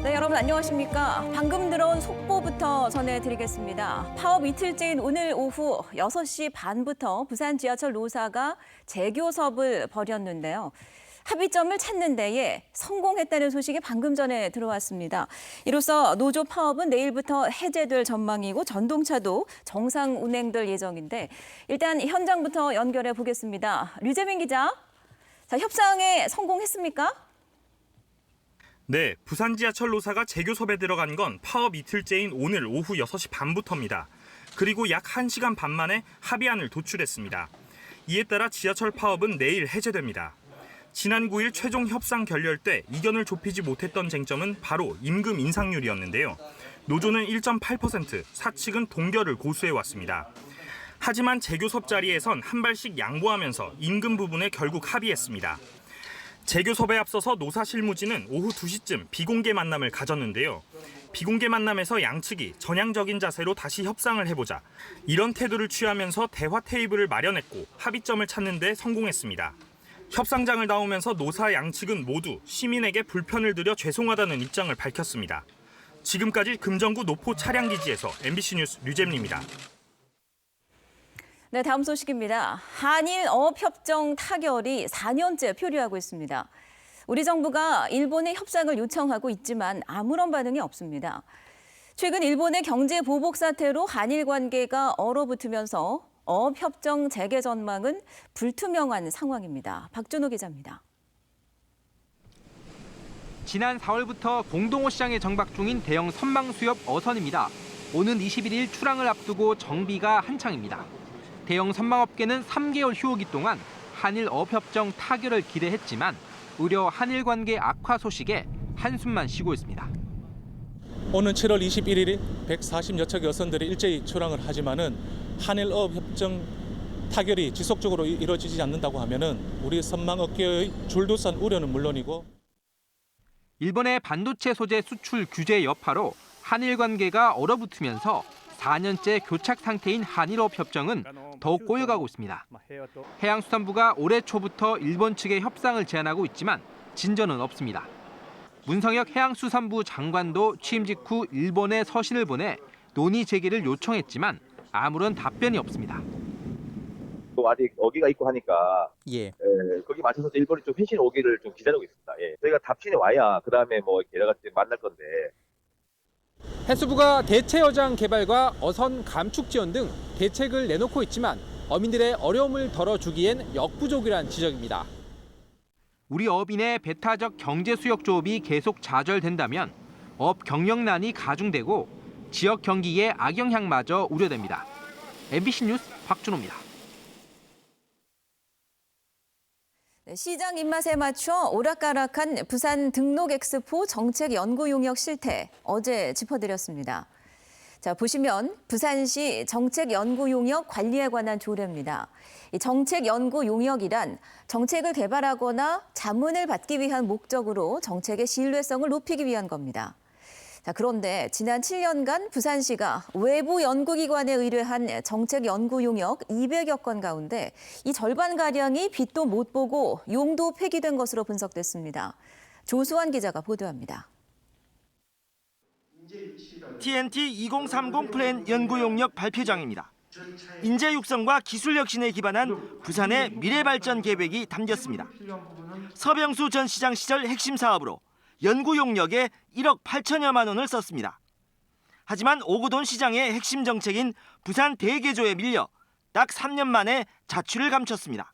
네, 여러분 안녕하십니까? 방금 들어온 속보부터 전해드리겠습니다. 파업 이틀째인 오늘 오후 6시 반부터 부산 지하철 노사가 재교섭을 벌였는데요. 합의점을 찾는 데에 성공했다는 소식이 방금 전에 들어왔습니다. 이로써 노조 파업은 내일부터 해제될 전망이고 전동차도 정상 운행될 예정인데 일단 현장부터 연결해 보겠습니다. 류재민 기자, 자, 협상에 성공했습니까? 네, 부산 지하철 노사가 재교섭에 들어간 건 파업 이틀째인 오늘 오후 6시 반부터입니다. 그리고 약 1시간 반 만에 합의안을 도출했습니다. 이에 따라 지하철 파업은 내일 해제됩니다. 지난 9일 최종 협상 결렬 때 이견을 좁히지 못했던 쟁점은 바로 임금 인상률이었는데요. 노조는 1.8%, 사측은 동결을 고수해왔습니다. 하지만 재교섭 자리에선 한 발씩 양보하면서 임금 부분에 결국 합의했습니다. 재교섭에 앞서서 노사 실무진은 오후 2시쯤 비공개 만남을 가졌는데요. 비공개 만남에서 양측이 전향적인 자세로 다시 협상을 해보자 이런 태도를 취하면서 대화 테이블을 마련했고 합의점을 찾는 데 성공했습니다. 협상장을 나오면서 노사 양측은 모두 시민에게 불편을 드려 죄송하다는 입장을 밝혔습니다. 지금까지 금정구 노포 차량기지에서 MBC 뉴스 류잼리입니다. 네, 다음 소식입니다. 한일 어업협정 타결이 4년째 표류하고 있습니다. 우리 정부가 일본에 협상을 요청하고 있지만 아무런 반응이 없습니다. 최근 일본의 경제 보복 사태로 한일 관계가 얼어붙으면서 어업협정 재개 전망은 불투명한 상황입니다. 박준호 기자입니다. 지난 4월부터 공동호 시장에 정박 중인 대형 선망 수협 어선입니다. 오는 21일 출항을 앞두고 정비가 한창입니다. 대형 선망업계는 3개월 휴업기 동안 한일 어업협정 타결을 기대했지만 의료 한일 관계 악화 소식에 한숨만 쉬고 있습니다. 오는 7월 21일이 140여 척의 어선들이 일제히 출항을 하지만은 한일 어업협정 타결이 지속적으로 이루어지지 않는다고 하면은 우리 선망업계의 줄도선 우려는 물론이고 일본의 반도체 소재 수출 규제 여파로 한일 관계가 얼어붙으면서 4년째 교착 상태인 한일어업협정은 더욱 꼬여가고 있습니다. 해양수산부가 올해 초부터 일본 측에 협상을 제안하고 있지만 진전은 없습니다. 문성혁 해양수산부 장관도 취임 직후 일본에 서신을 보내 논의 재개를 요청했지만 아무런 답변이 없습니다. 아직 어기가 있고 하니까 거기 맞춰서 일본이 좀 회신 오기를 좀 기다리고 있습니다. 저희가 답신이 와야 그다음에 뭐 여러 가지 만날 건데. 해수부가 대체 여장 개발과 어선 감축 지원 등 대책을 내놓고 있지만 어민들의 어려움을 덜어주기엔 역부족이란 지적입니다. 우리 어업인의 배타적 경제 수역 조업이 계속 좌절된다면 업 경영난이 가중되고 지역 경기에 악영향마저 우려됩니다. MBC 뉴스 박준호입니다. 시장 입맛에 맞춰 오락가락한 부산 등록 엑스포 정책 연구 용역 실태 어제 짚어드렸습니다. 자, 보시면 부산시 정책 연구 용역 관리에 관한 조례입니다. 이 정책 연구 용역이란 정책을 개발하거나 자문을 받기 위한 목적으로 정책의 신뢰성을 높이기 위한 겁니다. 자, 그런데 지난 7년간 부산시가 외부 연구기관에 의뢰한 정책 연구 용역 200여 건 가운데 이 절반가량이 빛도 못 보고 용도 폐기된 것으로 분석됐습니다. 조수환 기자가 보도합니다. TNT 2030 플랜 연구 용역 발표장입니다. 인재 육성과 기술 혁신에 기반한 부산의 미래 발전 계획이 담겼습니다. 서병수 전 시장 시절 핵심 사업으로 연구 용역에 1억 8천여만 원을 썼습니다. 하지만 오고돈 시장의 핵심 정책인 부산 대개조에 밀려 딱 3년 만에 자취를 감췄습니다.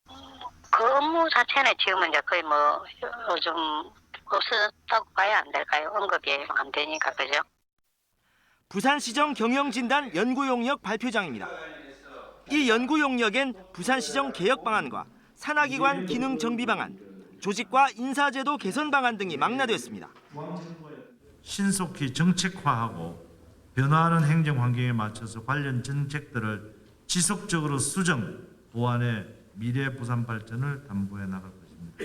그 업무 자체는 지금은 이제 거의 뭐 요즘 없었다고 봐야 안 될까요? 언급이 안 되니까, 그죠? 부산시정 경영진단 연구용역 발표장입니다. 이 연구용역엔 부산시정 개혁 방안과 산하기관 기능 정비 방안, 조직과 인사제도 개선 방안 등이 망라됐습니다. 신속히 정책화하고 변화하는 행정 환경에 맞춰서 관련 정책들을 지속적으로 수정, 보완해 미래 부산 발전을 담보해 나갈 것입니다.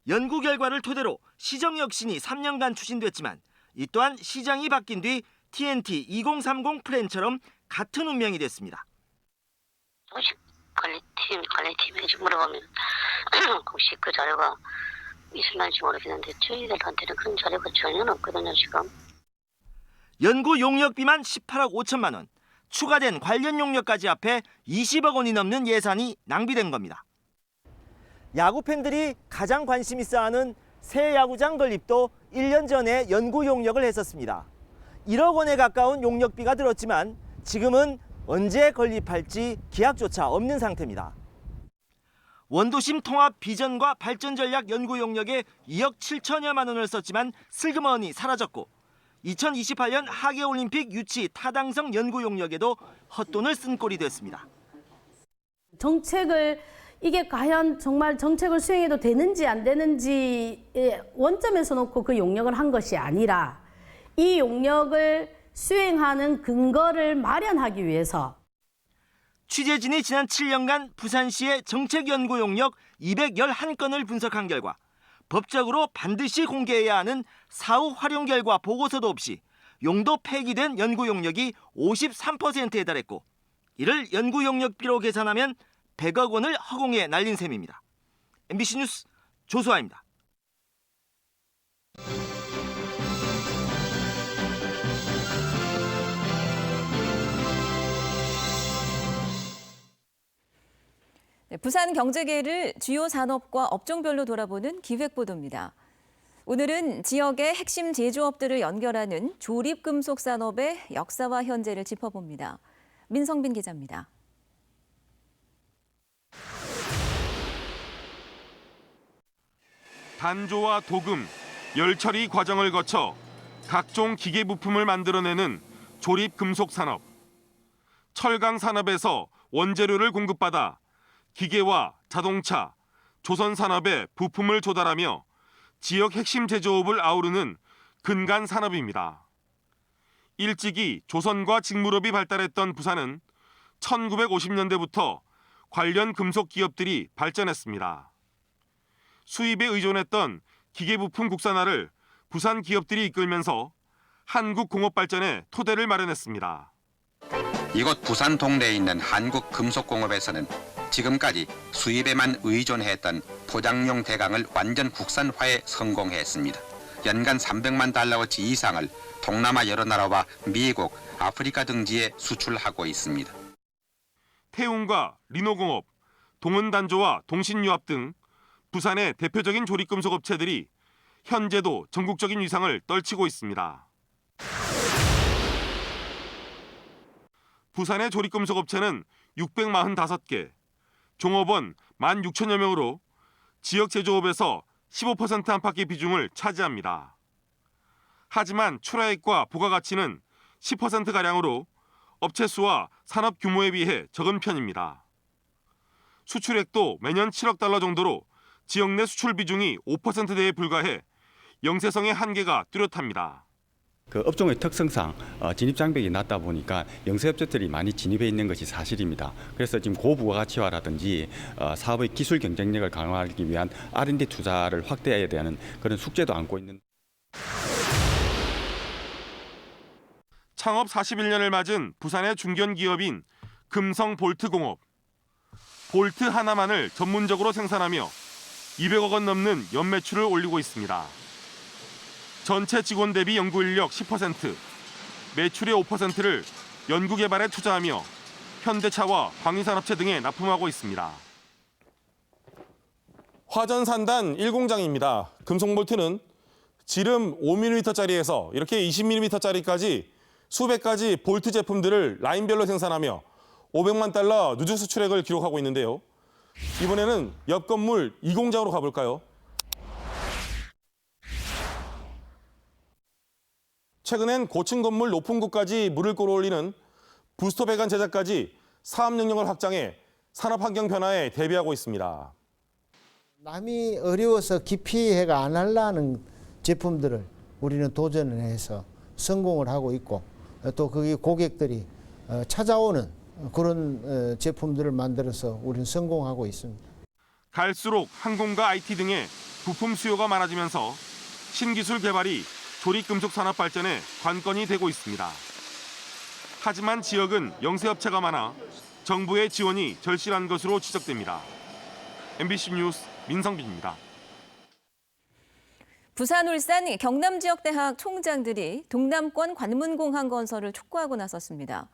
연구 결과를 토대로 시정 혁신이 3년간 추진됐지만 이 또한 시장이 바뀐 뒤 TNT 2030 플랜처럼 같은 운명이 됐습니다. 관리팀에 물어보면 혹시 그 자료가 있을는지 모르겠는데 저희들한테는 그런 자료가 전혀 없거든요, 지금. 연구 용역비만 18억 5천만 원, 추가된 관련 용역까지 합해 20억 원이 넘는 예산이 낭비된 겁니다. 야구 팬들이 가장 관심 있어 하는 새 야구장 건립도 1년 전에 연구 용역을 했었습니다. 1억 원에 가까운 용역비가 들었지만 지금은 언제 건립할지 계약조차 없는 상태입니다. 원도심 통합 비전과 발전 전략 연구 용역에 2억 7천여만 원을 썼지만 슬그머니 사라졌고 2028년 하계올림픽 유치 타당성 연구 용역에도 헛돈을 쓴 꼴이 됐습니다. 정책을 이게 과연 정말 정책을 수행해도 되는지 안 되는지의 원점에서 놓고 그 용역을 한 것이 아니라 이 용역을 수행하는 근거를 마련하기 위해서 취재진이 지난 7년간 부산시의 정책 연구 용역 211건을 분석한 결과 법적으로 반드시 공개해야 하는 사후 활용 결과 보고서도 없이 용도 폐기된 연구 용역이 53%에 달했고 이를 연구 용역비로 계산하면 100억 원을 허공에 날린 셈입니다. MBC 뉴스 조수아입니다. 네, 부산 경제계를 주요 산업과 업종별로 돌아보는 기획보도입니다. 오늘은 지역의 핵심 제조업들을 연결하는 조립금속 산업의 역사와 현재를 짚어봅니다. 민성빈 기자입니다. 단조와 도금, 열처리 과정을 거쳐 각종 기계 부품을 만들어내는 조립금속 산업. 철강 산업에서 원재료를 공급받아 기계와 자동차, 조선 산업에 부품을 조달하며 지역 핵심 제조업을 아우르는 근간 산업입니다. 일찍이 조선과 직무업이 발달했던 부산은 1950년대부터 관련 금속 기업들이 발전했습니다. 수입에 의존했던 기계부품 국산화를 부산 기업들이 이끌면서 한국 공업 발전의 토대를 마련했습니다. 이곳 부산 동네에 있는 한국금속공업에서는 지금까지 수입에만 의존했던 포장용 대강을 완전 국산화에 성공했습니다. 연간 300만 달러어치 이상을 동남아 여러 나라와 미국, 아프리카 등지에 수출하고 있습니다. 태웅과 리노공업, 동은단조와 동신유압 등 부산의 대표적인 조립금속 업체들이 현재도 전국적인 위상을 떨치고 있습니다. 부산의 조립금속 업체는 645개, 종업원 16,000여 명으로 지역 제조업에서 15% 안팎의 비중을 차지합니다. 하지만 출하액과 부가가치는 10%가량으로 업체 수와 산업 규모에 비해 적은 편입니다. 수출액도 매년 7억 달러 정도로 지역 내 수출 비중이 5%대에 불과해 영세성의 한계가 뚜렷합니다. 그 업종의 특성상 진입장벽이 낮다 보니까 영세업체들이 많이 진입해 있는 것이 사실입니다. 그래서 지금 고부가가치화라든지 사업의 기술 경쟁력을 강화하기 위한 R&D 투자를 확대해야 되는 그런 숙제도 안고 있는. 창업 41년을 맞은 부산의 중견 기업인 금성볼트공업. 볼트 하나만을 전문적으로 생산하며 200억 원 넘는 연매출을 올리고 있습니다. 전체 직원 대비 연구인력 10%, 매출의 5%를 연구개발에 투자하며 현대차와 광희산업체 등에 납품하고 있습니다. 화전산단 1공장입니다. 금속볼트는 지름 5mm짜리에서 이렇게 20mm짜리까지 수백 가지 볼트 제품들을 라인별로 생산하며 500만 달러 누적 수출액을 기록하고 있는데요. 이번에는 옆 건물 2공장으로 가볼까요? 최근엔 고층 건물 높은 곳까지 물을 끌어올리는 부스터 배관 제작까지 사업 영역을 확장해 산업 환경 변화에 대비하고 있습니다. 남이 어려워서 기피해가 안 하려는 제품들을 우리는 도전을 해서 성공을 하고 있고 또 거기 고객들이 찾아오는 그런 제품들을 만들어서 우리는 성공하고 있습니다. 갈수록 항공과 IT 등의 부품 수요가 많아지면서 신기술 개발이 조립금속 산업 발전에 관건이 되고 있습니다. 하지만 지역은 영세업체가 많아 정부의 지원이 절실한 것으로 지적됩니다. MBC 뉴스 민성빈입니다. 부산, 울산, 경남 지역 대학 총장들이 동남권 관문공항 건설을 촉구하고 나섰습니다.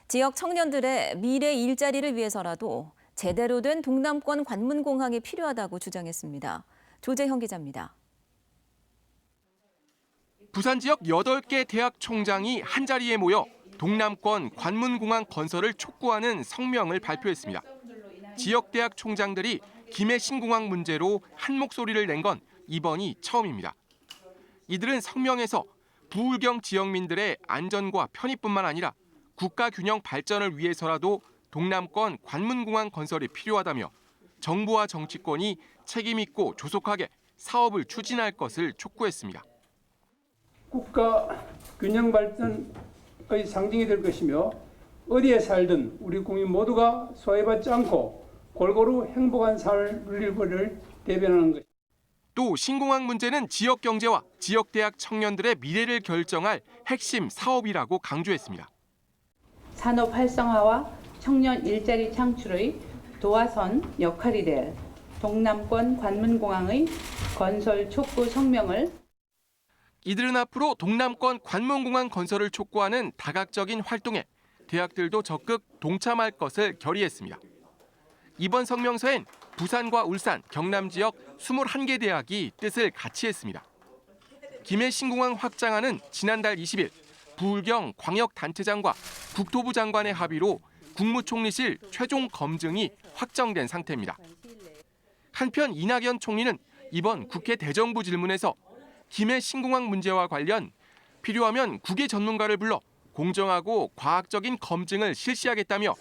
지역 청년들의 미래 일자리를 위해서라도 제대로 된 동남권 관문공항이 필요하다고 주장했습니다. 조재형 기자입니다. 부산 지역 8개 대학 총장이 한자리에 모여 동남권 관문공항 건설을 촉구하는 성명을 발표했습니다. 지역 대학 총장들이 김해 신공항 문제로 한 목소리를 낸 건 이번이 처음입니다. 이들은 성명에서 부울경 지역민들의 안전과 편의뿐만 아니라 국가 균형 발전을 위해서라도 동남권 관문공항 건설이 필요하다며 정부와 정치권이 책임 있고 조속하게 사업을 추진할 것을 촉구했습니다. 국가 균형 발전의 상징이 될 것이며 어디에 살든 우리 국민 모두가 소외받지 않고 골고루 행복한 삶을 누릴 것을 대변하는 것. 또 신공항 문제는 지역 경제와 지역 대학 청년들의 미래를 결정할 핵심 사업이라고 강조했습니다. 산업 활성화와 청년 일자리 창출의 도화선 역할이 될 동남권 관문공항의 건설 촉구 성명을 이들은 앞으로 동남권 관문공항 건설을 촉구하는 다각적인 활동에 대학들도 적극 동참할 것을 결의했습니다. 이번 성명서엔 부산과 울산, 경남 지역 21개 대학이 뜻을 같이 했습니다. 김해 신공항 확장안은 지난달 20일 부울경 광역단체장과 국토부 장관의 합의로 국무총리실 최종 검증이 확정된 상태입니다. 한편 이낙연 총리는 이번 국회 대정부 질문에서 김해 신공항 문제와 관련 필요하면 국외 전문가를 불러 공정하고 과학적인 검증을 실시하겠다며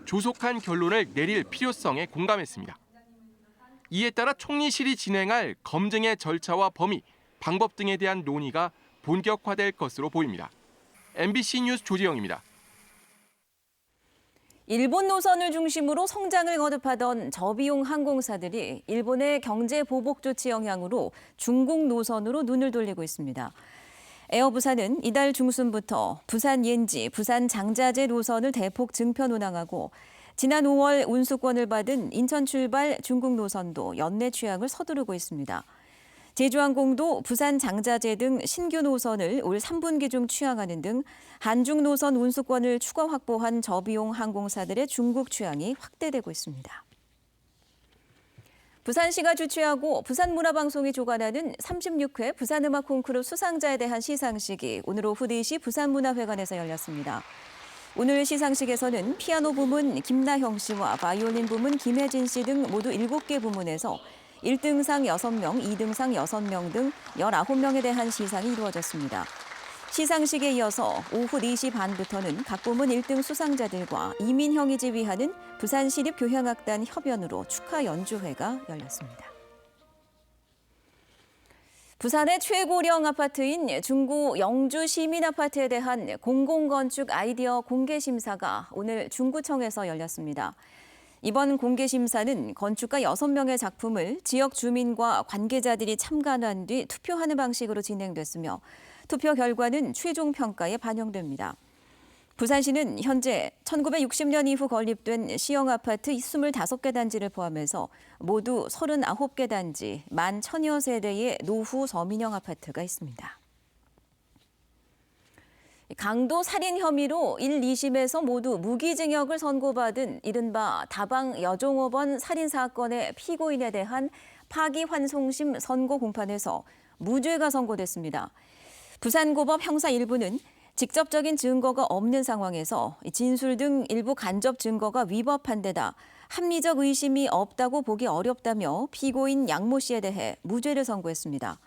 조속한 결론을 내릴 필요성에 공감했습니다. 이에 따라 총리실이 진행할 검증의 절차와 범위, 방법 등에 대한 논의가 본격화될 것으로 보입니다. MBC 뉴스 조지영입니다. 일본 노선을 중심으로 성장을 거듭하던 저비용 항공사들이 일본의 경제 보복 조치 영향으로 중국 노선으로 눈을 돌리고 있습니다. 에어부산은 이달 중순부터 부산 옌지, 부산 장자재 노선을 대폭 증편 운항하고 지난 5월 운수권을 받은 인천 출발 중국 노선도 연내 취항을 서두르고 있습니다. 제주항공도 부산 장자재 등 신규 노선을 올 3분기 중 취항하는 등 한중 노선 운수권을 추가 확보한 저비용 항공사들의 중국 취항이 확대되고 있습니다. 부산시가 주최하고 부산문화방송이 주관하는 36회 부산음악 콩쿠르 수상자에 대한 시상식이 오늘 오후 4시 부산문화회관에서 열렸습니다. 오늘 시상식에서는 피아노 부문 김나형 씨와 바이올린 부문 김혜진 씨 등 모두 7개 부문에서 1등상 6명, 2등상 6명 등 19명에 대한 시상이 이루어졌습니다. 시상식에 이어서 오후 4시 반부터는 각 부문 1등 수상자들과 이민형이 지휘하는 부산시립교향악단 협연으로 축하 연주회가 열렸습니다. 부산의 최고령 아파트인 중구 영주 시민아파트에 대한 공공건축 아이디어 공개심사가 오늘 중구청에서 열렸습니다. 이번 공개심사는 건축가 6명의 작품을 지역 주민과 관계자들이 참관한 뒤 투표하는 방식으로 진행됐으며 투표 결과는 최종 평가에 반영됩니다. 부산시는 현재 1960년 이후 건립된 시형 아파트 25개 단지를 포함해서 모두 39개 단지, 11,000여 세대의 노후 서민형 아파트가 있습니다. 강도 살인 혐의로 1, 2심에서 모두 무기징역을 선고받은 이른바 다방 여종업원 살인 사건의 피고인에 대한 파기환송심 선고 공판에서 무죄가 선고됐습니다. 부산고법 형사 1부는 직접적인 증거가 없는 상황에서 진술 등 일부 간접 증거가 위법한 데다 합리적 의심이 없다고 보기 어렵다며 피고인 양모 씨에 대해 무죄를 선고했습니다.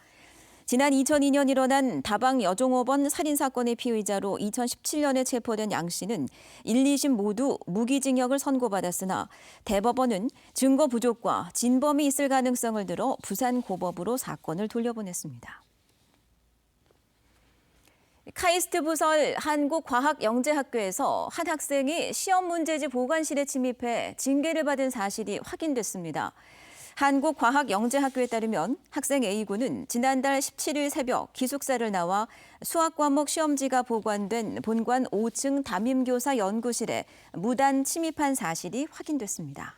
지난 2002년 일어난 다방 여종업원 살인 사건의 피의자로 2017년에 체포된 양 씨는 1, 2심 모두 무기징역을 선고받았으나 대법원은 증거 부족과 진범이 있을 가능성을 들어 부산고법으로 사건을 돌려보냈습니다. 카이스트 부설 한국과학영재학교에서 한 학생이 시험 문제지 보관실에 침입해 징계를 받은 사실이 확인됐습니다. 한국과학영재학교에 따르면 학생 A군은 지난달 17일 새벽 기숙사를 나와 수학 과목 시험지가 보관된 본관 5층 담임교사 연구실에 무단 침입한 사실이 확인됐습니다.